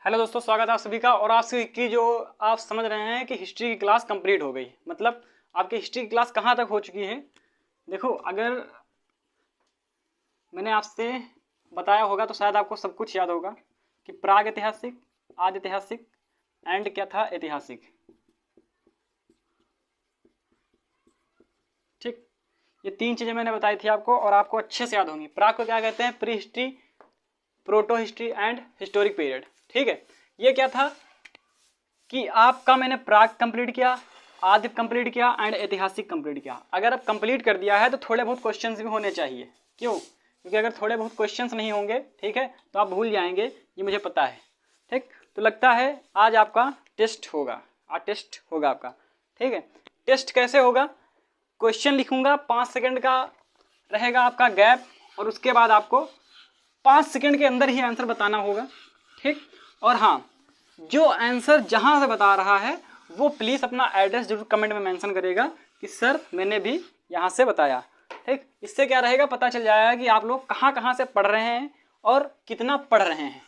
Hello दोस्तों, स्वागत है आप सभी का। और आप सभी की जो आप समझ रहे हैं कि हिस्ट्री की क्लास कंप्लीट हो गई, मतलब आपकी हिस्ट्री की क्लास कहाँ तक हो चुकी है। देखो, अगर मैंने आपसे बताया होगा तो शायद आपको सब कुछ याद होगा कि प्राग ऐतिहासिक, आदि ऐतिहासिक एंड क्या था, ऐतिहासिक। ठीक, ये तीन चीज़ें मैंने बताई थी आपको और आपको अच्छे से याद होंगी। प्राग को क्या कहते हैं? Pre history, proto history and historic period. ठीक है, ये क्या था कि आपका मैंने प्राग कंप्लीट किया, आदि कंप्लीट किया एंड ऐतिहासिक कंप्लीट किया। अगर आप कंप्लीट कर दिया है तो थोड़े बहुत क्वेश्चंस भी होने चाहिए। क्यों? क्योंकि अगर थोड़े बहुत क्वेश्चंस नहीं होंगे, ठीक है, तो आप भूल जाएंगे, ये मुझे पता है। ठीक, तो लगता है आज आपका टेस्ट होगा, आज टेस्ट होगा आपका। ठीक है, टेस्ट कैसे होगा? क्वेश्चन लिखूंगा, 5 सेकंड का रहेगा आपका गैप, और उसके बाद आपको 5 सेकंड के अंदर ही आंसर बताना होगा। ठीक, और हाँ, जो आंसर जहां से बता रहा है वो प्लीज़ अपना एड्रेस जरूर कमेंट में मेंशन करेगा कि सर मैंने भी यहाँ से बताया। ठीक, इससे क्या रहेगा, पता चल जाएगा कि आप लोग कहाँ कहाँ से पढ़ रहे हैं और कितना पढ़ रहे हैं।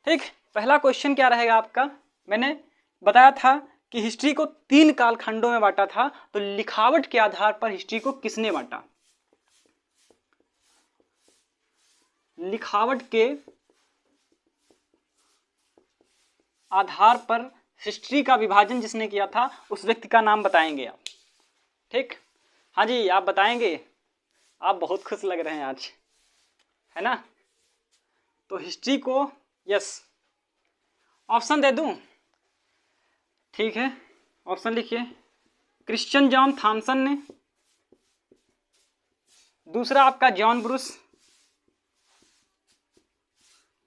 ठीक, पहला क्वेश्चन क्या रहेगा आपका? मैंने बताया था कि हिस्ट्री को 3 कालखंडों में बांटा था, तो लिखावट के आधार पर हिस्ट्री को किसने बांटा? लिखावट के आधार पर हिस्ट्री का विभाजन जिसने किया था उस व्यक्ति का नाम बताएंगे आप। ठीक, हाँ जी, आप बताएंगे। आप बहुत खुश लग रहे हैं आज, है ना? तो हिस्ट्री को यस, ऑप्शन दे दूं? ठीक है, ऑप्शन लिखिए। क्रिश्चियन जॉन थॉमसन ने, दूसरा आपका जॉन ब्रूस,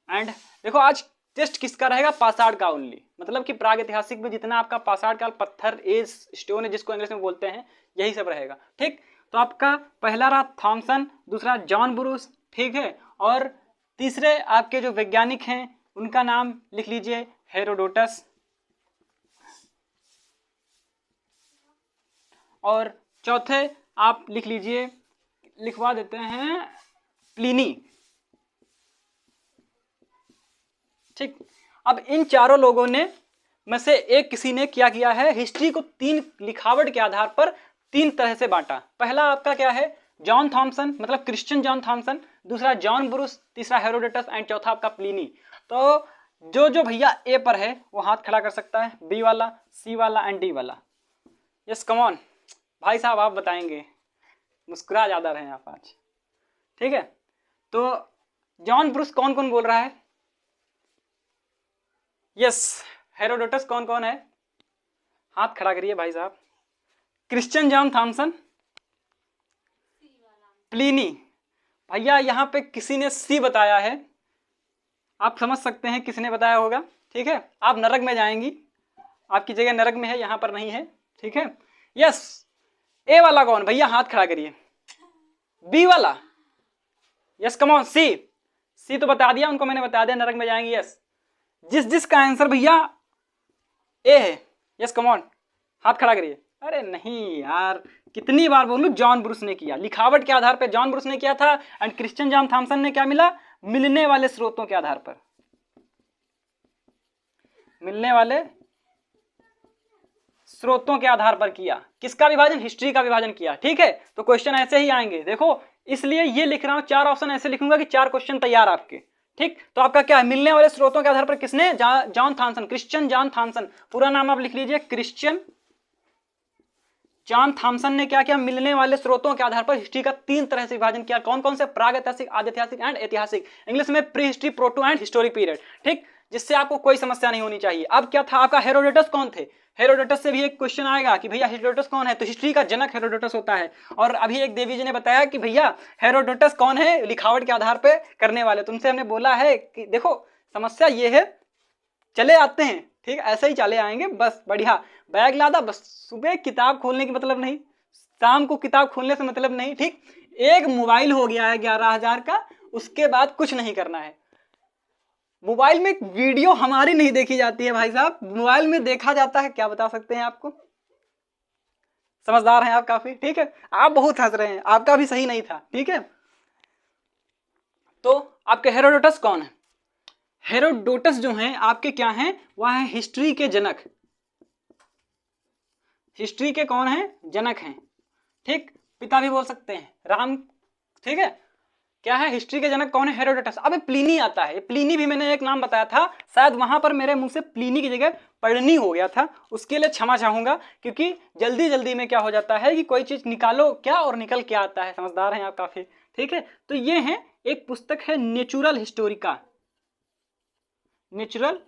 एंड देखो आज टेस्ट किसका रहेगा? पाषाण का ओनली, मतलब कि प्राग ऐतिहासिक में जितना आपका पाषाण काल, पत्थर, एज, स्टोन है जिसको इंग्लिश में बोलते हैं, यही सब रहेगा। ठीक, तो आपका पहला रहा थॉमसन, दूसरा जॉन ब्रूस, ठीक है, और तीसरे आपके जो वैज्ञानिक हैं उनका नाम लिख लीजिए हेरोडोटस, और चौथे आप लिख लीजिए, लिखवा देते हैं, प्लिनी। ठीक, अब इन चारों लोगों ने में से एक किसी ने क्या किया है, हिस्ट्री को 3 लिखावट के आधार पर 3 तरह से बांटा। पहला आपका क्या है? जॉन थॉमसन, मतलब क्रिश्चियन जॉन थॉमसन, दूसरा जॉन ब्रूस, तीसरा हेरोडोटस एंड चौथा आपका प्लिनी। तो जो जो भैया ए पर है वो हाथ खड़ा कर सकता है, बी वाला, सी वाला एंड डी वाला। यस, कम ऑन भाई साहब, आप बताएंगे। मुस्कुरा ज्यादा रहे आप आज। ठीक है, तो जॉन ब्रूस कौन कौन बोल रहा है? यस, हेरोडोटस कौन कौन है? हाथ खड़ा करिए भाई साहब। Christian John Thomson, Pliny. भैया यहाँ पे किसी ने सी बताया है, आप समझ सकते हैं किसने बताया होगा। ठीक है, आप नरक में जाएंगी, आपकी जगह नरक में है, यहाँ पर नहीं है। ठीक है, यस। ए वाला कौन? भैया हाथ खड़ा करिए। बी वाला? Yes, come on. सी, सी तो बता दिया उनको, मैंने बता दिया नरक में जाएंगे। यस, जिसका आंसर भैया ए है, यस कम ऑन, हाथ खड़ा करिए। अरे नहीं यार, कितनी बार बोलूं, जॉन ब्रूस ने किया, लिखावट के आधार पर जॉन ब्रूस ने किया था। एंड क्रिश्चियन जॉन थॉमसन ने क्या मिला? मिलने वाले स्रोतों के आधार पर, मिलने वाले स्रोतों के आधार पर किया। किसका विभाजन? हिस्ट्री का विभाजन किया। ठीक है, तो क्वेश्चन ऐसे ही आएंगे। देखो, इसलिए ये लिख रहा हूं, 4 ऑप्शन ऐसे लिखूंगा कि 4 क्वेश्चन तैयार आपके। ठीक, तो आपका क्या है? मिलने वाले स्रोतों के आधार पर किसने? John Thomson, Christian John Thomson. पूरा नाम आप लिख लीजिए, क्रिश्चियन जॉन थॉमसन ने क्या किया? मिलने वाले स्रोतों के आधार पर हिस्ट्री का 3 तरह से विभाजन किया। कौन कौन से? प्राग ऐतिहासिक, आदि ऐतिहासिक एंड ऐतिहासिक। इंग्लिश में pre history, proto and historic period. ठीक, जिससे आपको कोई समस्या नहीं होनी चाहिए। अब क्या था आपका? हेरोडोटस कौन थे? हेरोडोटस से भी एक क्वेश्चन आएगा कि भैया हेरोडोटस कौन है, तो हिस्ट्री का जनक हेरोडोटस होता है। और अभी एक देवी जी ने बताया कि भैया हेरोडोटस कौन है, लिखावट के आधार पर करने वाले। तुमसे हमने बोला है कि देखो समस्या ये है, चले आते हैं, ठीक, ऐसे ही चले आएंगे, बस बढ़िया। बैग लादा, बस सुबह किताब खोलने की मतलब नहीं, शाम को किताब खोलने से मतलब नहीं। ठीक, एक मोबाइल हो गया है 11,000 का, उसके बाद कुछ नहीं करना है। मोबाइल में वीडियो हमारी नहीं देखी जाती है भाई साहब, मोबाइल में देखा जाता है, क्या बता सकते हैं आपको। समझदार हैं आप काफी। ठीक है, आप बहुत हंस रहे हैं, आपका भी सही नहीं था। ठीक है, तो आपके हेरोडोटस कौन है? हेरोडोटस जो हैं आपके क्या हैं, वह है हिस्ट्री के जनक। हिस्ट्री के कौन है, जनक हैं। ठीक, पिता भी बोल सकते हैं, राम। ठीक है, क्या है, हिस्ट्री के जनक कौन है, हेरोडोटस। अब प्लीनी आता है, प्लीनी भी मैंने एक नाम बताया था, शायद वहां पर मेरे मुंह से प्लीनी की जगह पढ़नी हो गया था, उसके लिए क्षमा चाहूंगा, क्योंकि जल्दी जल्दी में क्या हो जाता है कि कोई चीज निकालो क्या और निकल क्या आता है। समझदार हैं आप काफी। ठीक है, तो ये है एक पुस्तक है नेचुरल हिस्टोरिका। नेचुरल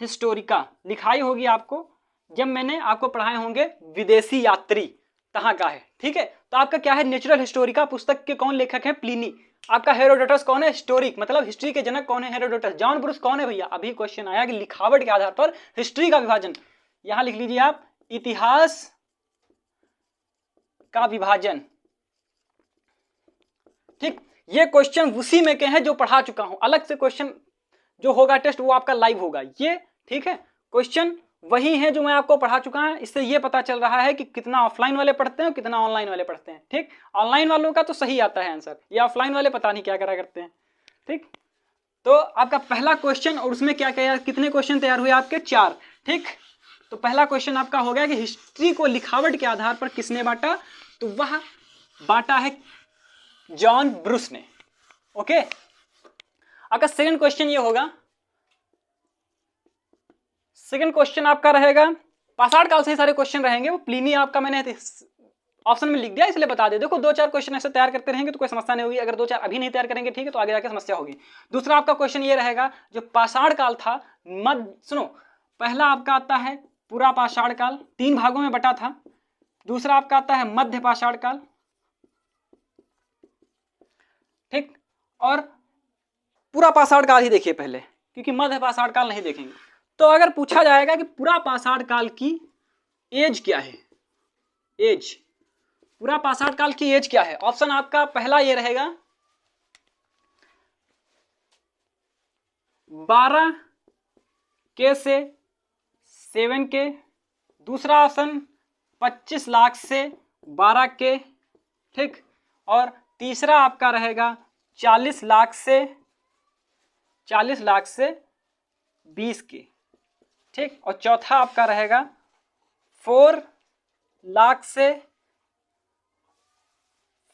हिस्टोरिका लिखाई होगी आपको जब मैंने आपको पढ़ाए होंगे विदेशी यात्री कहाँ का है। ठीक है, तो आपका क्या है, नेचुरल हिस्टोरिका पुस्तक के कौन लेखक है, प्लीनी। आपका हेरोडोटस कौन है, हिस्टोरिक मतलब हिस्ट्री के जनक कौन है, हेरोडोटस। जॉन ब्रूस कौन है भैया, अभी क्वेश्चन आया कि लिखावट के आधार पर हिस्ट्री का विभाजन। यहां लिख लीजिए आप, इतिहास का विभाजन। ठीक, ये क्वेश्चन उसी में के हैं जो पढ़ा चुका हूं, अलग से क्वेश्चन जो होगा टेस्ट वो आपका लाइव होगा ये। ठीक है, क्वेश्चन वही है जो मैं आपको पढ़ा चुका है। इससे ये पता चल रहा है कि कितना ऑफलाइन वाले पढ़ते हैं और कितना ऑनलाइन वाले पढ़ते हैं। ठीक, ऑनलाइन वालों का तो सही आता है आंसर, ये ऑफलाइन वाले पता नहीं क्या करा करते हैं। ठीक, तो आपका पहला क्वेश्चन, और उसमें क्या क्या कितने क्वेश्चन तैयार हुए आपके, 4। ठीक, तो पहला क्वेश्चन आपका हो गया कि हिस्ट्री को लिखावट के आधार पर किसने बांटा, तो वह बांटा है जॉन ब्रूस ने। ओके, आपका सेकंड क्वेश्चन ये होगा, सेकंड क्वेश्चन आपका रहेगा, पाषाण काल से ही सारे क्वेश्चन रहेंगे, वो प्लीनी आपका मैंने ऑप्शन में लिख दिया इसलिए बता दे। देखो 2-4 क्वेश्चन ऐसे तैयार करते रहेंगे तो कोई समस्या नहीं होगी, अगर 2-4 अभी नहीं तैयार करेंगे ठीक है तो आगे जाके समस्या होगी। दूसरा आपका क्वेश्चन ये रहेगा, जो पाषाण काल था, सुनो, पहला आपका आता है पूरा पाषाण काल, 3 भागों में बटा था। दूसरा आपका आता है मध्य पाषाण काल। ठीक, और पूरा पाषाण काल ही देखिए पहले, क्योंकि मध्य पाषाण काल नहीं देखेंगे। तो अगर पूछा जाएगा कि पूरा पाषाण काल की एज क्या है, एज, पूरा पाषाण काल की एज क्या है, ऑप्शन आपका पहला ये रहेगा 12 के से 7 के। दूसरा ऑप्शन 25 लाख से 12 के। ठीक, और तीसरा आपका रहेगा 40 लाख से 20 के। ठीक, और चौथा आपका रहेगा 4 लाख से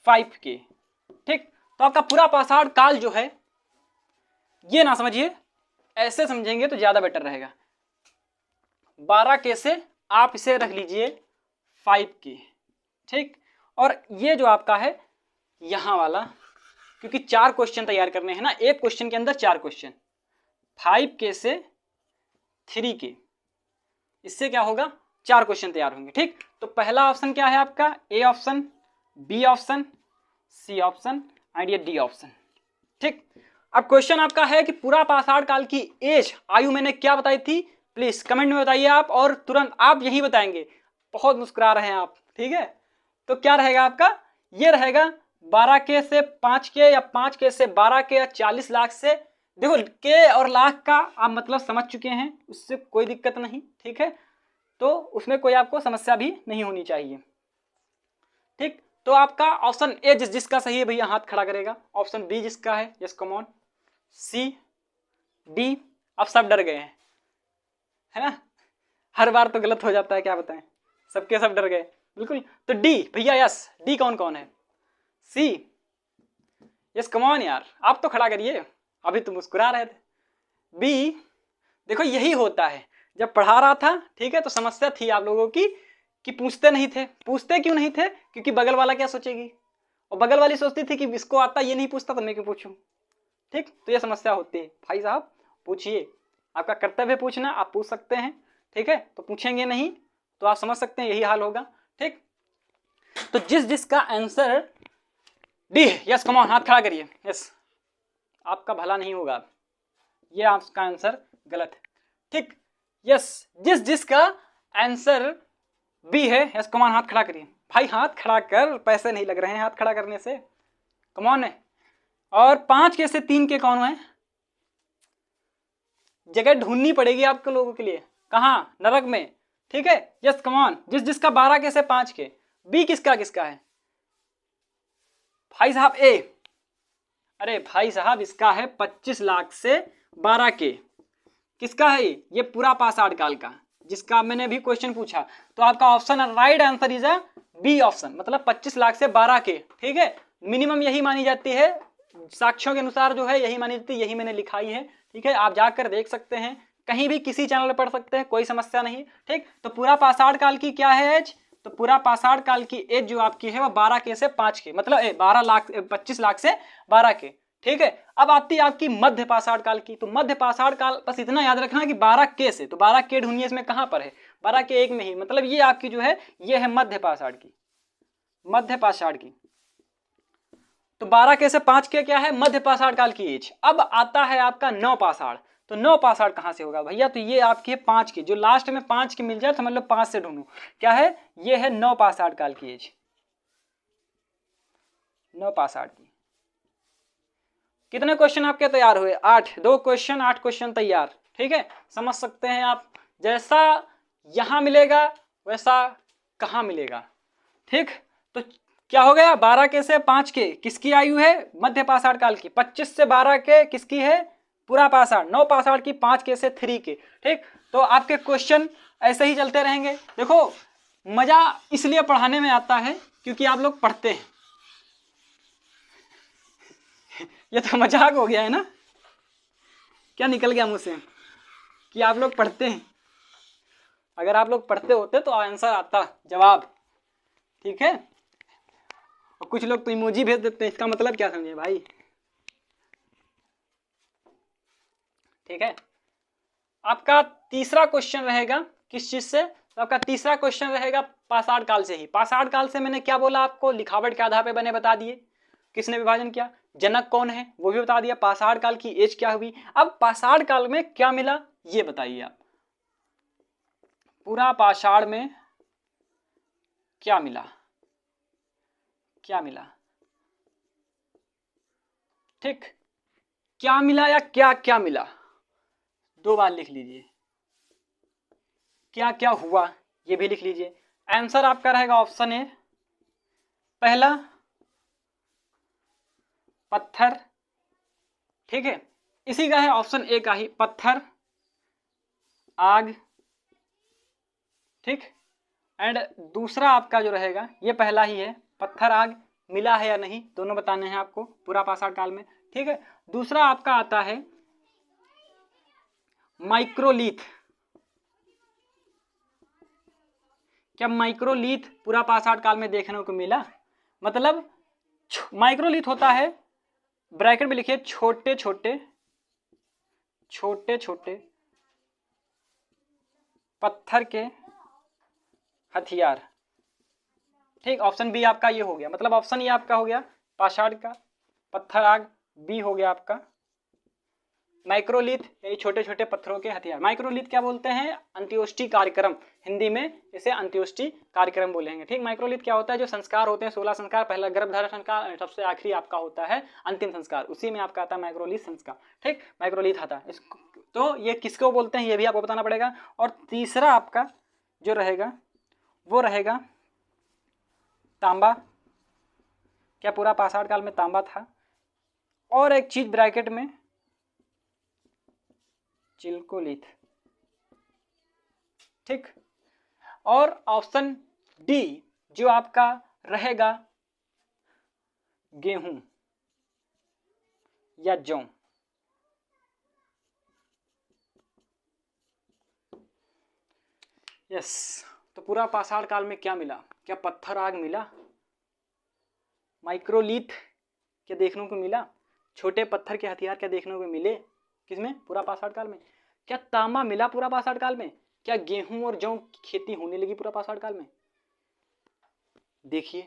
5 के। ठीक, तो आपका पूरा पाषाण काल जो है, ये ना समझिए, ऐसे समझेंगे तो ज्यादा बेटर रहेगा। 12 के से आप इसे रख लीजिए 5 के। ठीक, और ये जो आपका है यहां वाला, क्योंकि 4 क्वेश्चन तैयार करने हैं ना, एक क्वेश्चन के अंदर 4 क्वेश्चन, 5 के से 3 के, इससे क्या होगा, 4 क्वेश्चन तैयार होंगे। ठीक, तो पहला ऑप्शन क्या है आपका, A option, B option, C option and ये डी ऑप्शन। ठीक, अब क्वेश्चन आपका है कि पूरा पाषाण काल की एज, आयु मैंने क्या बताई थी, प्लीज कमेंट में बताइए आप, और तुरंत आप यही बताएंगे। बहुत मुस्कुरा रहे हैं आप। ठीक है, तो क्या रहेगा आपका, ये रहेगा 12 के से 5 के, या 5 के से 12 के, या 40 लाख से, देखो के और लाख का आप मतलब समझ चुके हैं, उससे कोई दिक्कत नहीं। ठीक है, तो उसमें कोई आपको समस्या भी नहीं होनी चाहिए। ठीक, तो आपका ऑप्शन ए जिसका सही है भैया हाथ खड़ा करेगा, ऑप्शन बी जिसका है yes come on, C, D. अब सब डर गए हैं, है ना, हर बार तो गलत हो जाता है, क्या बताएं, सबके सब डर गए। बिल्कुल, तो डी भैया, यस, डी कौन कौन है, सी, यस कम ऑन यार, आप तो खड़ा करिए, अभी तो मुस्कुरा रहे थे। बी, देखो यही होता है, जब पढ़ा रहा था ठीक है तो समस्या थी आप लोगों की कि पूछते नहीं थे। पूछते क्यों नहीं थे, क्योंकि बगल वाला क्या सोचेगी, और बगल वाली सोचती थी कि इसको आता ये नहीं पूछता तो मैं क्यों पूछूं। ठीक, तो ये समस्या होती है। भाई साहब पूछिए, आपका कर्तव्य है पूछना, आप पूछ सकते हैं। ठीक है, तो पूछेंगे नहीं तो आप समझ सकते हैं यही हाल होगा। ठीक, तो जिसका answer D, yes come on, हाथ खड़ा करिए, यस, आपका भला नहीं होगा, ये आपका आंसर गलत है। ठीक, यस, जिसका आंसर बी है, यस कम ऑन, हाथ खड़ा करिए। भाई हाथ खड़ा कर, पैसे नहीं लग रहे हैं हाथ खड़ा करने से, कम ऑन है। और 5 के से 3 के कौन है, जगह ढूंढनी पड़ेगी आपको लोगों के लिए, कहाँ, नरक में। ठीक है, यस कम ऑन, जिसका 12 के से 5 के। बी किसका है भाई साहब, ए, अरे भाई साहब इसका है 25 लाख से 12K किसका है? ये पूरा पाषाण काल का, जिसका मैंने भी क्वेश्चन पूछा। तो आपका option right answer is a B option, मतलब 25 लाख से 12K। ठीक है, मिनिमम यही मानी जाती है, साक्ष्यों के अनुसार जो है यही मानी जाती है, यही मैंने लिखाई है। ठीक है, आप जाकर देख सकते हैं, कहीं भी किसी चैनल पर पढ़ सकते हैं, कोई समस्या नहीं। ठीक, तो पूरा पाषाण काल की क्या है एज? तो पूरा पाषाण काल की एज जो आपकी है वो 12K से 5K, मतलब 25 लाख से 12K। ठीक है, अब आती है आपकी मध्य पाषाण काल की। तो मध्य पाषाण काल बस इतना याद रखना कि 12K से, तो 12K ढूंढिए इसमें कहां पर है, 12K एक में ही, मतलब ये आपकी जो है ये है मध्य पाषाण की, मध्य पाषाण की। तो 12K से 5K क्या है? मध्य पाषाण काल की एज। अब आता है आपका नव पाषाण। तो नव पाषाण कहां से होगा भैया? तो ये आपकी 5K, जो लास्ट में 5K मिल जाए तो मतलब 5 से ढूंढो, क्या है? ये है नव पाषाण काल की एज, नव पाषाण की। कितने क्वेश्चन आपके तैयार हुए? 8, 2 क्वेश्चन, 8 क्वेश्चन तैयार। ठीक है, समझ सकते हैं आप, जैसा यहां मिलेगा वैसा कहां मिलेगा। ठीक, तो क्या हो गया? 12K से 5K किसकी आयु है? मध्य पाषाण काल की। 25 से 12K किसकी है? पूरा पाषाण। नौ पाषाण की 5K से 3K। ठीक, तो आपके क्वेश्चन ऐसे ही चलते रहेंगे। देखो, मजा इसलिए पढ़ाने में आता है क्योंकि आप लोग पढ़ते हैं। ये तो मजाक हो गया है ना, क्या निकल गया मुंह से कि आप लोग पढ़ते हैं। अगर आप लोग पढ़ते होते तो आंसर आता, जवाब। ठीक है, और कुछ लोग तो इमोजी भेज देते हैं, इसका मतलब क्या समझे भाई? ठीक है, आपका तीसरा क्वेश्चन रहेगा किस चीज से? तो आपका तीसरा क्वेश्चन रहेगा पाषाण काल से ही। पाषाण काल से मैंने क्या बोला आपको? लिखावट के आधार पे मैंने बता दिए किसने विभाजन किया, जनक कौन है वो भी बता दिया, पाषाण काल की एज क्या हुई। अब पाषाण काल में क्या मिला ये बताइए आप, पूरा पाषाण में क्या मिला, क्या मिला? ठीक, क्या मिला या क्या क्या मिला, 2 बार लिख लीजिए। क्या क्या हुआ ये भी लिख लीजिए। आंसर आपका रहेगा ऑप्शन ए, पहला पत्थर। ठीक है, इसी का है ऑप्शन ए का ही, पत्थर, आग। ठीक, एंड दूसरा आपका जो रहेगा ये पहला ही है, पत्थर आग मिला है या नहीं दोनों बताने हैं आपको पूरा पाषाण काल में। ठीक है, दूसरा आपका आता है माइक्रोलीथ। क्या माइक्रोलीथ पूरा पाषाण काल में देखने को मिला? मतलब माइक्रोलीथ होता है, ब्रैकेट में लिखिए, छोटे छोटे छोटे छोटे पत्थर के हथियार। ठीक, ऑप्शन बी आपका ये हो गया, मतलब ऑप्शन ये आपका हो गया पाषाण का, पत्थर आग। बी हो गया आपका माइक्रोलिथ, यानी छोटे छोटे पत्थरों के हथियार। माइक्रोलिथ क्या बोलते हैं? अंत्योष्टि कार्यक्रम, हिंदी में इसे अंत्योष्टि कार्यक्रम बोलेंगे। ठीक, माइक्रोलिथ क्या होता है? जो संस्कार होते हैं 16 संस्कार, पहला गर्भधारण संस्कार, सबसे आखिरी आपका होता है अंतिम संस्कार, उसी में आपका आता है माइक्रोलिथ संस्कार। ठीक, माइक्रोलिथ आता है, तो ये किसको बोलते हैं ये भी आपको बताना पड़ेगा। और तीसरा आपका जो रहेगा वो रहेगा तांबा। क्या पूरा पाषाण काल में तांबा था? और एक चीज ब्रैकेट में, चिल्कोलिथ। ठीक, और ऑप्शन डी जो आपका रहेगा गेहूं या जौ। यस, तो पूरा पाषाण काल में क्या मिला? क्या पत्थर आग मिला? माइक्रोलीथ क्या देखने को मिला? छोटे पत्थर के हथियार क्या देखने को मिले किसमें? पूरा पाषाण काल में। क्या तांबा मिला पूरा पाषाण काल में? क्या गेहूं और जौ की खेती होने लगी पूरा पाषाण काल में? देखिए,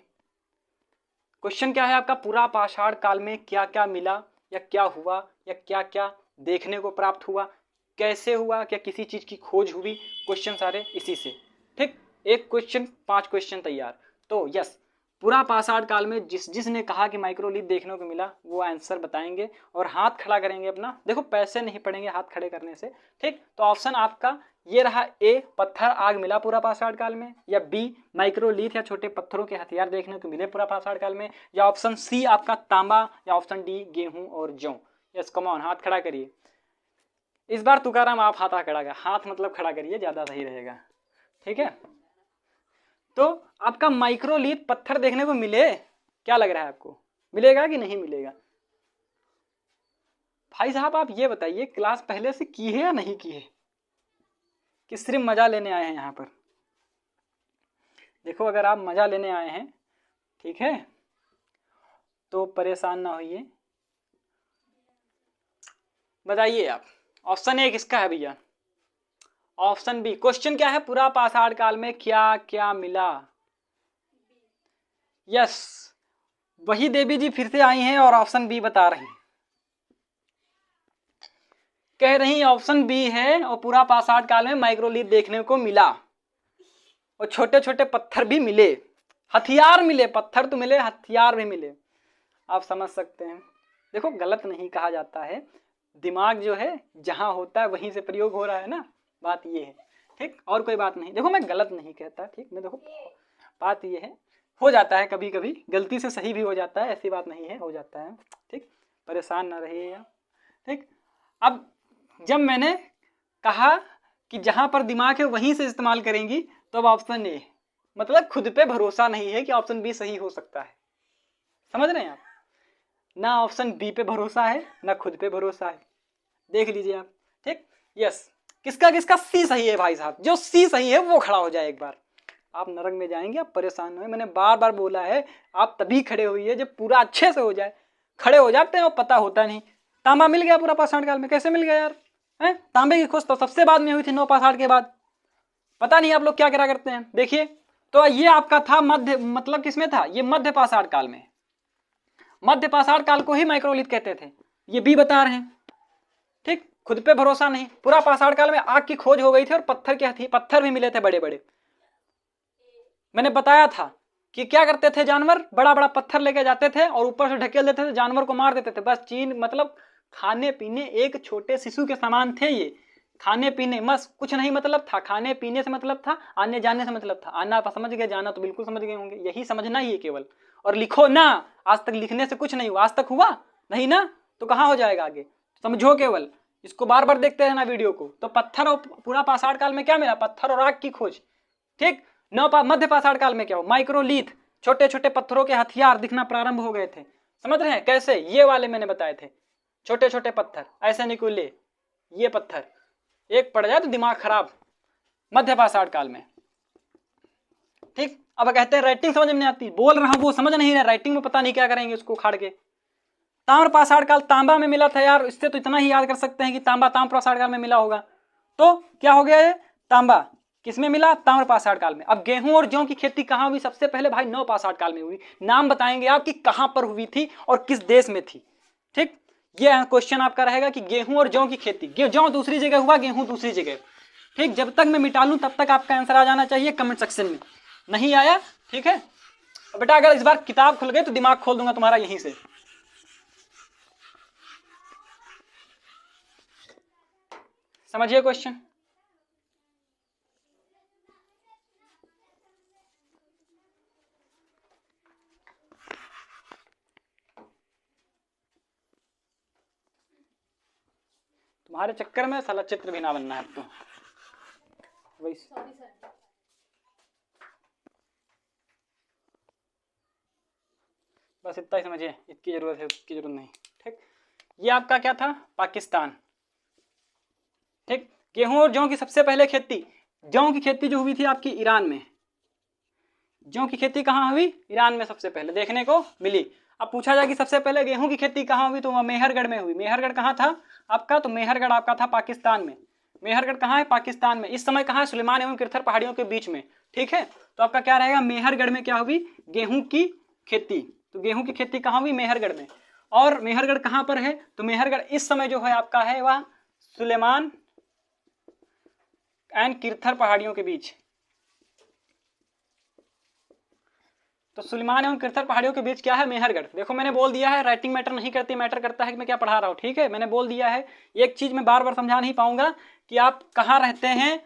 क्वेश्चन क्या है आपका, पूरा पाषाण काल में क्या क्या मिला या क्या हुआ या क्या क्या देखने को प्राप्त हुआ, कैसे हुआ, क्या किसी चीज की खोज हुई? क्वेश्चन सारे इसी से। ठीक, एक क्वेश्चन 5 क्वेश्चन तैयार। तो यस, पूरा पाषाण काल में जिसने कहा कि माइक्रोलिथ देखने को मिला वो आंसर बताएंगे और हाथ खड़ा करेंगे अपना। देखो, पैसे नहीं पड़ेंगे हाथ खड़े करने से। ठीक, तो ऑप्शन आपका ये रहा, ए पत्थर आग मिला पूरा पाषाण काल में, या बी माइक्रोलिथ या छोटे पत्थरों के हथियार देखने को मिले पूरा पाषाण काल में, या ऑप्शन सी आपका तांबा, या ऑप्शन डी गेहूं और जौ। यस, कम ऑन, हाथ खड़ा करिए। इस बार तुकाराम आप हाथ खड़ा कर, हाथ मतलब खड़ा करिए, ज्यादा सही रहेगा, ठीक है। तो आपका माइक्रोलीथ पत्थर देखने को मिले, क्या लग रहा है आपको, मिलेगा कि नहीं मिलेगा? भाई साहब आप ये बताइए, क्लास पहले से की है या नहीं की है, कि सिर्फ मजा लेने आए हैं यहाँ पर? देखो अगर आप मजा लेने आए हैं, ठीक है, तो परेशान ना होइए, बताइए आप। ऑप्शन ए किसका है भैया? Option B. क्वेश्चन क्या है, पूरा पाषाण काल में क्या क्या मिला? यस, वही देवी जी फिर से आई हैं और ऑप्शन बी बता रही, कह रही ऑप्शन बी है, और पूरा पाषाण काल में माइक्रोलीथ देखने को मिला, और छोटे छोटे पत्थर भी मिले, हथियार मिले, पत्थर तो मिले, हथियार भी मिले। आप समझ सकते हैं। देखो गलत नहीं कहा जाता है, दिमाग जो है जहां होता है वहीं से प्रयोग हो रहा है ना, बात ये है, ठीक, और कोई बात नहीं। देखो मैं गलत नहीं कहता, ठीक, मैं देखो बात ये है, हो जाता है कभी कभी गलती से सही भी हो जाता है, ऐसी बात नहीं है, हो जाता है, ठीक, परेशान ना रहिए आप, ठीक। अब जब मैंने कहा कि जहां पर दिमाग है वहीं से इस्तेमाल करेंगी, तो अब ऑप्शन ए, मतलब खुद पे भरोसा नहीं है कि ऑप्शन बी सही हो सकता है, समझ रहे हैं आप? ना ऑप्शन बी पे भरोसा है, ना खुद पे भरोसा है, देख लीजिए आप, ठीक। यस, किसका किसका सी सही है भाई साहब? जो सी सही है वो खड़ा हो जाए एक बार। आप नरक में जाएंगे, आप परेशान हो, मैंने बार बार बोला है, आप तभी खड़े हुई जब पूरा अच्छे से हो जाए। खड़े हो जाते हैं और पता होता नहीं। तांबा मिल गया पूरा पाषाण काल में, कैसे मिल गया यार? है तांबे की खोज तो सबसे बाद में हुई थी, 9 पाषाण के बाद। पता नहीं आप लोग क्या क्या करते हैं। देखिए तो ये आपका था मध्य, मतलब किसमें था ये? मध्य पाषाण काल में। मध्य पाषाण काल को ही माइक्रोलिथ कहते थे, ये भी बता रहे हैं, ठीक। खुद पे भरोसा नहीं। पूरा पाषाण काल में आग की खोज हो गई थी और पत्थर क्या थी, पत्थर भी मिले थे बड़े बड़े। मैंने बताया था कि क्या करते थे जानवर, बड़ा बड़ा पत्थर लेके जाते थे और ऊपर से ढकेल देते थे, जानवर को मार देते थे। बस चीन मतलब खाने पीने, एक छोटे शिशु के समान थे ये। खाने पीने बस, कुछ नहीं मतलब था, खाने पीने से मतलब था, आने जाने से मतलब था। आना समझ गए, जाना तो बिल्कुल समझ गए होंगे, यही समझना ही है केवल। और लिखो ना, आज तक लिखने से कुछ नहीं हुआ, आज तक हुआ नहीं ना, तो कहाँ हो जाएगा आगे, समझो केवल। इसको बार बार देखते रहना वीडियो को। तो पत्थर और पूरा पाषाण काल में क्या मिला? पत्थर और आग की खोज, ठीक। मध्य पाषाण काल में क्या हो? माइक्रोलीथ, छोटे छोटे पत्थरों के हथियार दिखना प्रारंभ हो गए थे। समझ रहे हैं कैसे? ये वाले मैंने बताए थे, छोटे छोटे पत्थर ऐसे निकले, ये पत्थर एक पड़ जाए तो दिमाग खराब, मध्य पाषाण काल में, ठीक। अब कहते हैं राइटिंग समझ में नहीं आती, बोल रहा हूं वो समझ नहीं रहा, राइटिंग में पता नहीं क्या करेंगे उसको उखाड़ के। ताम्र पाषाण काल तांबा में मिला था यार, इससे तो इतना ही याद कर सकते हैं कि तांबा ताम्र पाषाण काल में मिला होगा। तो क्या हो गया ये? तांबा किसमें मिला? ताम्र पाषाण काल में। अब गेहूं और जौ की खेती कहां हुई? सबसे पहले भाई 9 पाषाण काल में हुई। नाम बताएंगे आप कि कहां पर हुई थी और किस देश में थी, ठीक। ये क्वेश्चन आपका रहेगा कि गेहूं और जौ की खेती, जौ दूसरी जगह हुआ, गेहूं दूसरी जगह, ठीक। जब तक मैं मिटा लूं तब तक आपका आंसर आ जाना चाहिए कमेंट सेक्शन में। नहीं आया, ठीक है बेटा, अगर इस बार किताब खुल गई तो दिमाग खोल दूंगा तुम्हारा यहीं से। समझिए क्वेश्चन। तुम्हारे चक्कर में साला चित्र भी ना बनना है अब तो। वही बस इतना ही समझिए, इसकी जरूरत है, उसकी जरूरत नहीं, ठीक। ये आपका क्या था? पाकिस्तान, ठीक। गेहूं और जौ की सबसे पहले खेती, जौ की खेती जो हुई थी आपकी ईरान में। जौ की खेती कहाँ हुई? ईरान में सबसे पहले देखने को मिली। अब पूछा जाए कि सबसे पहले गेहूं की खेती कहाँ हुई, तो वह मेहरगढ़ में हुई। मेहरगढ़ कहाँ था आपका? तो मेहरगढ़ आपका था पाकिस्तान में। मेहरगढ़ कहाँ है? पाकिस्तान में। इस समय कहाँ है? सुलेमान एवं किरथर पहाड़ियों के बीच में, ठीक है। तो आपका क्या रहेगा? मेहरगढ़ में क्या हुई? गेहूं की खेती। तो गेहूं की खेती कहाँ हुई? मेहरगढ़ में। और मेहरगढ़ कहाँ पर है? तो मेहरगढ़ इस समय जो है आपका है वह सुलेमान एंड किरथर पहाड़ियों के बीच। तो सुलेमान एवं किरथर पहाड़ियों के बीच क्या है? मेहरगढ़। देखो मैंने बोल दिया है, राइटिंग मैटर नहीं करती, मैटर करता है कि मैं क्या पढ़ा रहा हूँ, ठीक है। मैंने बोल दिया है, एक चीज मैं बार बार समझा नहीं पाऊंगा कि आप कहाँ रहते हैं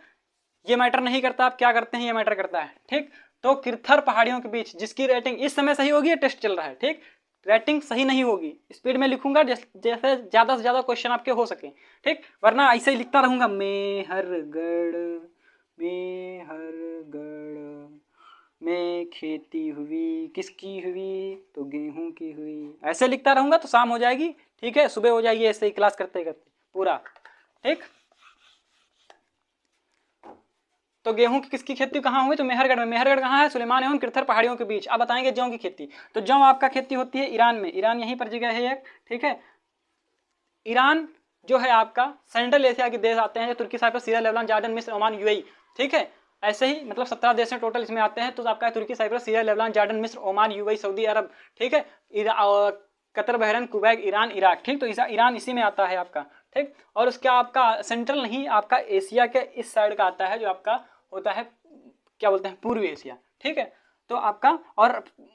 ये मैटर नहीं करता, आप क्या करते हैं ये मैटर करता है, ठीक। तो किरथर पहाड़ियों के बीच, जिसकी रेटिंग इस समय सही होगी, टेस्ट चल रहा है, ठीक। राइटिंग सही नहीं होगी, स्पीड में लिखूंगा जैसे ज़्यादा से ज़्यादा क्वेश्चन आपके हो सके, ठीक, वरना ऐसे ही लिखता रहूँगा मेहरगढ़ में खेती हुई, किसकी हुई, तो गेहूं की हुई, ऐसे लिखता रहूँगा तो शाम हो जाएगी, ठीक है, सुबह हो जाएगी, ऐसे ही क्लास करते करते पूरा, ठीक। तो गेहूं की किसकी खेती कहाँ हुई, तो मेहरगढ़ में। मेहरगढ़ कहाँ है, सुलेमान एवं किरथर पहाड़ियों के बीच। अब बताएंगे जौ की खेती, तो जौ आपका खेती होती है ईरान में, ईरान यहीं पर जगह है एक, ठीक है। ईरान जो है आपका सेंट्रल एशिया के देश आते हैं, जो तुर्की, साइप्रस, सीरिया, लेबनान, जॉर्डन, मिस्र, ओमान, यूएई, ठीक है, ऐसे ही मतलब 17 देश हैं टोटल इसमें आते हैं। तो आपका तुर्की, साइप्रस, सीरिया, लेबनान, जॉर्डन, मिस्र, ओमान, यूएई, सऊदी अरब, ठीक है, Qatar, Bahrain, Kuwait, Iran, Iraq, ठीक। तो ईरान इसी में आता है आपका, ठीक। और उसका आपका सेंट्रल नहीं, आपका एशिया के इस साइड का आता है, जो आपका होता है क्या बोलते हैं, पूर्वी एशिया, ठीक है। तो आपका, और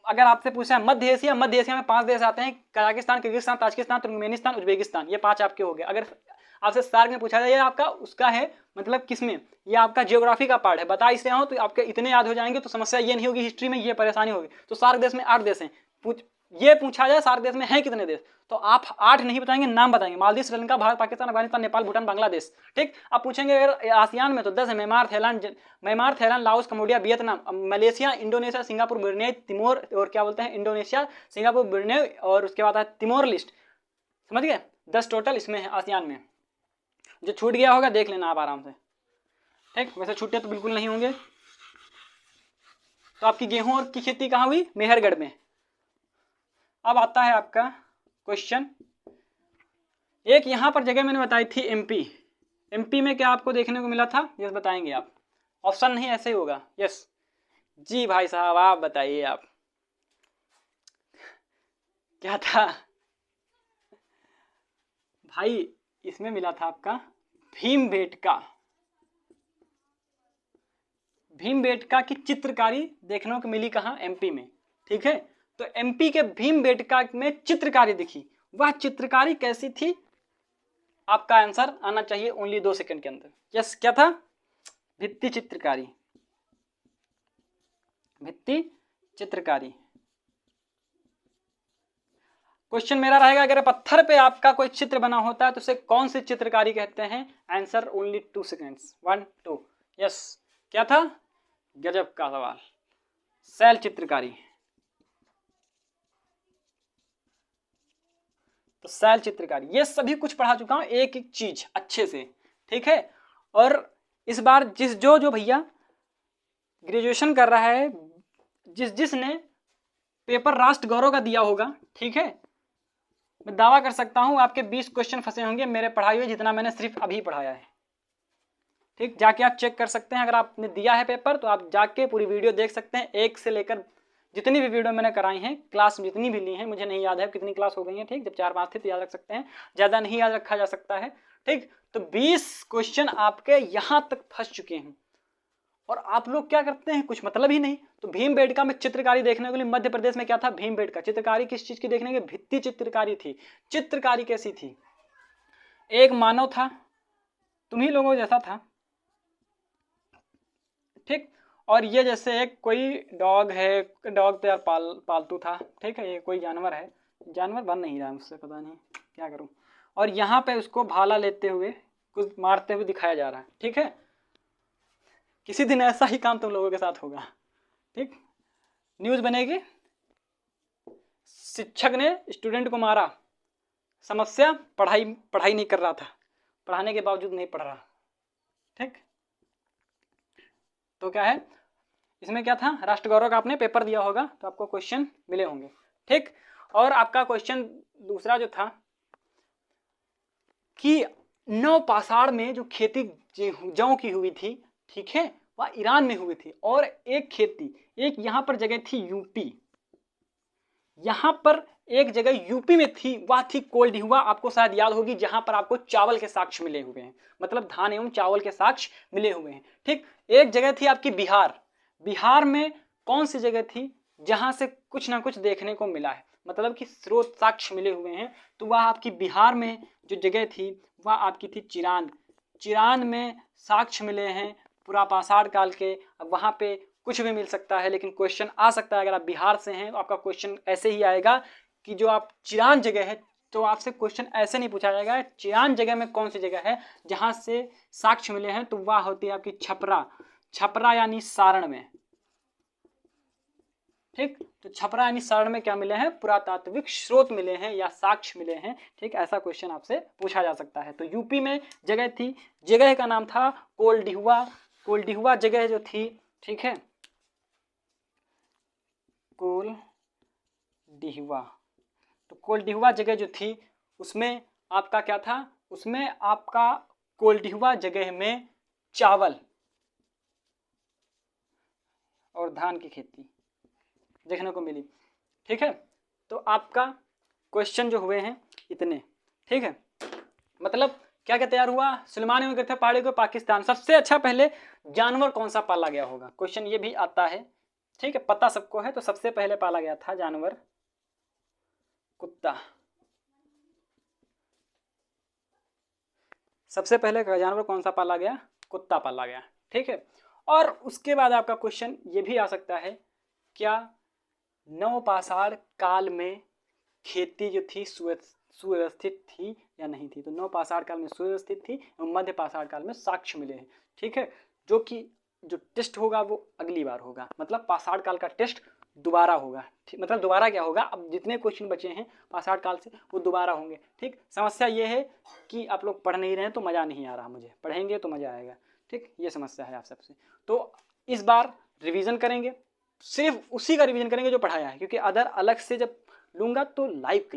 अगर आपसे पूछा है मध्य एशिया, मध्य एशिया में 5 देश आते हैं, Kazakhstan, Kyrgyzstan, Tajikistan, Turkmenistan, Uzbekistan, ये 5 आपके हो गए। अगर आपसे सार्क में पूछा जाए ये आपका उसका है, मतलब किसमें, ये आपका जियोग्राफी का पार्ट है, बता इससे हो तो आपके इतने याद हो जाएंगे, तो समस्या ये नहीं होगी, हिस्ट्री में ये परेशानी होगी। तो सार्क देश में 8 देश हैं, ये पूछा जाए सार्क देश में है कितने देश, तो आप 8 नहीं बताएंगे, नाम बताएंगे, मालदीव, श्रीलंका, भारत, पाकिस्तान, अफगानिस्तान, नेपाल, भूटान, बांग्लादेश, ठीक। आप पूछेंगे अगर आसियान में तो 10 है, Myanmar, Thailand, Laos, Cambodia, Vietnam, Malaysia, Indonesia, Singapore, Brunei, Timor, और क्या बोलते हैं, इंडोनेशिया, सिंगापुर, ब्रुनेई, और उसके बाद है तिमोर लिस्ट, समझ गए, 10 टोटल इसमें है आसियान में। जो छूट गया होगा देख लेना आप आराम से, ठीक। वैसे छूटे तो बिल्कुल नहीं होंगे। तो आपकी गेहूं और की खेती कहाँ हुई, मेहरगढ़ में। अब आता है आपका क्वेश्चन, एक यहां पर जगह मैंने बताई थी एमपी, एमपी में क्या आपको देखने को मिला था, यस बताएंगे आप, ऑप्शन नहीं ऐसे ही होगा, यस जी भाई साहब आप बताइए, आप क्या था भाई, इसमें मिला था आपका भीमबेटका, भीमबेटका की चित्रकारी देखने को मिली कहाँ, एमपी में, ठीक है। तो एमपी के भीमबेटका में चित्रकारी दिखी, वह चित्रकारी कैसी थी, आपका आंसर आना चाहिए ओनली 2 सेकंड के अंदर। यस क्या था, भित्ति चित्रकारी, भित्ति चित्रकारी। क्वेश्चन मेरा रहेगा, अगर पत्थर पे आपका कोई चित्र बना होता है तो उसे कौन सी चित्रकारी कहते हैं, आंसर ओनली 2 सेकेंड्स, 1 2, यस क्या था, गजब का सवाल, शैल चित्रकारी। तो शैल चित्रकारी, ये सभी कुछ पढ़ा चुका हूं, एक एक चीज अच्छे से, ठीक है। और इस बार जो भैया ग्रेजुएशन कर रहा है, जिसने पेपर राष्ट्र गौरव का दिया होगा, ठीक है, मैं दावा कर सकता हूं आपके 20 क्वेश्चन फंसे होंगे मेरे पढ़ाई हुए, जितना मैंने सिर्फ अभी पढ़ाया है, ठीक। जाके आप चेक कर सकते हैं, अगर आपने दिया है पेपर तो आप जाके पूरी वीडियो देख सकते हैं, एक से लेकर जितनी भी वीडियो मैंने कराई हैं, क्लास जितनी भी ली हैं, मुझे नहीं याद है कितनी क्लास हो गई हैं, ठीक। जब 4-5 थे तो याद रख सकते हैं, ज़्यादा नहीं याद रखा जा सकता है, ठीक। तो 20 क्वेश्चन आपके यहाँ तक फंस चुके हैं, और आप लोग क्या करते हैं, कुछ मतलब ही नहीं। तो भीमबेटका में चित्रकारी देखने के लिए मध्य प्रदेश में क्या था, भीमबेटका चित्रकारी किस चीज की देखने के, भित्ति चित्रकारी थी। चित्रकारी कैसी थी, एक मानव था, तुम्ही लोगों जैसा था, ठीक। और ये जैसे एक कोई डॉग है, डॉग तो यार पालतू था, ठीक है, ये कोई जानवर है, जानवर बन नहीं रहा है मुझसे, पता नहीं क्या करूं। और यहाँ पे उसको भाला लेते हुए कुछ मारते हुए दिखाया जा रहा है, ठीक है। किसी दिन ऐसा ही काम तुम लोगों के साथ होगा, ठीक। न्यूज बनेगी, शिक्षक ने स्टूडेंट को मारा, समस्या पढ़ाई नहीं कर रहा था, पढ़ाने के बावजूद नहीं पढ़ रहा, ठीक। तो क्या है इसमें, क्या था, राष्ट्र गौरव का आपने पेपर दिया होगा तो आपको क्वेश्चन मिले होंगे, ठीक। और आपका क्वेश्चन दूसरा जो था कि नवपाषाण में जो खेती जौ की हुई थी, ठीक है, वह ईरान में हुई थी। और एक खेती, एक यहां पर जगह थी यूपी, यहां पर एक जगह यूपी में थी, वह थी कोल्डिहुआ, आपको शायद याद होगी, जहां पर आपको चावल के साक्ष्य मिले हुए हैं, मतलब धान एवं चावल के साक्ष्य मिले हुए हैं, ठीक। एक जगह थी आपकी बिहार, बिहार में कौन सी जगह थी जहां से कुछ ना कुछ देखने को मिला है, मतलब कि स्रोत साक्ष्य मिले हुए हैं, तो वह आपकी बिहार में जो जगह थी वह आपकी थी चिरांद, चिरांद में साक्ष्य मिले हैं पुरापाषाण काल के। अब वहां पे कुछ भी मिल सकता है, लेकिन क्वेश्चन आ सकता है, अगर आप बिहार से हैं तो आपका क्वेश्चन ऐसे ही आएगा कि जो आप चिरान जगह है, तो आपसे क्वेश्चन ऐसे नहीं पूछा जाएगा चिरान जगह में कौन सी जगह है जहां से साक्ष्य मिले हैं, तो वह होती है आपकी छपरा। छपरा यानी सारण में, ठीक। तो छपरा यानी सारण में क्या मिले हैं, पुरातात्विक स्रोत मिले हैं या साक्ष्य मिले हैं, ठीक। ऐसा क्वेश्चन आपसे पूछा जा सकता है। तो यूपी में जगह थी, जगह का नाम था कोलडिहुआ। कोलडिहुआ जगह जो थी, ठीक है, कोलडिहुआ। तो कोलडिहुआ जगह जो थी उसमें आपका क्या था, उसमें आपका कोलडिहुआ जगह में चावल और धान की खेती देखने को मिली, ठीक है। तो आपका क्वेश्चन जो हुए हैं इतने, ठीक है। मतलब क्या क्या तैयार हुआ, सुलेमानी में गए थे पहाड़ी को पाकिस्तान। सबसे अच्छा पहले जानवर कौन सा पाला गया होगा, क्वेश्चन ये भी आता है, ठीक है, पता सबको है। तो सबसे पहले पाला गया था जानवर कुत्ता। सबसे पहले जानवर कौन सा पाला गया, कुत्ता पाला गया, ठीक है। और उसके बाद आपका क्वेश्चन ये भी आ सकता है, क्या नवपाषाण काल में खेती जो थी सुव्यवस्थित थी या नहीं थी। तो नवपाषाण काल में सुव्यवस्थित थी, मध्य पाषाण काल में साक्ष्य मिले हैं, ठीक है। जो कि जो टेस्ट होगा वो अगली बार होगा, मतलब पाषाण काल का टेस्ट दोबारा होगा, ठीक। मतलब दोबारा क्या होगा, अब जितने क्वेश्चन बचे हैं पाषाण काल से वो दोबारा होंगे, ठीक। समस्या ये है कि आप लोग पढ़ नहीं रहे हैं तो मज़ा नहीं आ रहा, मुझे पढ़ेंगे तो मज़ा आएगा, ठीक। ये समस्या है आप सबसे। तो इस बार रिवीजन करेंगे, सिर्फ उसी का रिवीजन करेंगे जो पढ़ाया है, क्योंकि अदर अलग से जब लूँगा तो लाइव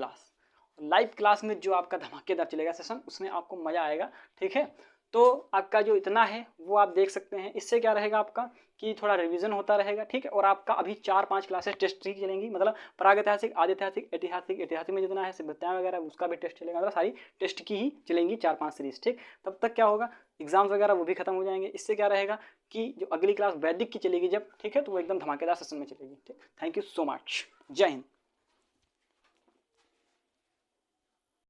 क्लास में जो आपका धमाकेदार चलेगा सेशन, उसमें आपको मज़ा आएगा, ठीक है। तो आपका जो इतना है वो आप देख सकते हैं। इससे क्या रहेगा आपका कि थोड़ा रिवीजन होता रहेगा, ठीक है। और आपका अभी 4-5 क्लासेस टेस्ट की चलेंगी, मतलब प्रागैतिहासिक, आदिऐतिहासिक, ऐतिहासिक, ऐतिहासिक में जितना है सभ्यताएं वगैरह उसका भी टेस्ट चलेगा, मतलब सारी टेस्ट की ही चलेंगी 4-5 सीरीज, ठीक। तब तक क्या होगा, एग्जाम्स वगैरह वो भी खत्म हो जाएंगे। इससे क्या रहेगा कि जो अगली क्लास वैदिक की चलेगी जब, ठीक है, तो वो एकदम धमाकेदार सेशन में चलेगी, ठीक। थैंक यू सो मच, जय हिंद।